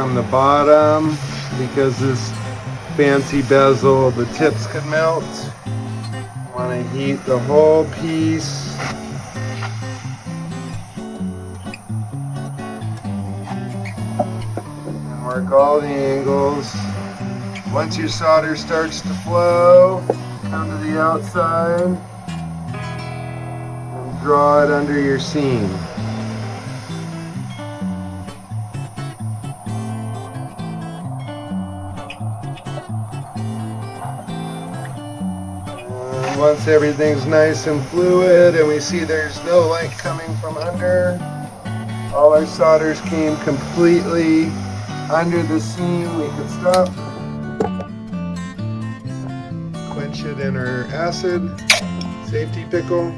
on the bottom because this fancy bezel, the tips could melt. You want to heat the whole piece. And work all the angles. Once your solder starts to flow, come to the outside and draw it under your seam. And once everything's nice and fluid and we see there's no light coming from under, all our solders came completely under the seam, we could stop. Quench it in our acid, safety pickle.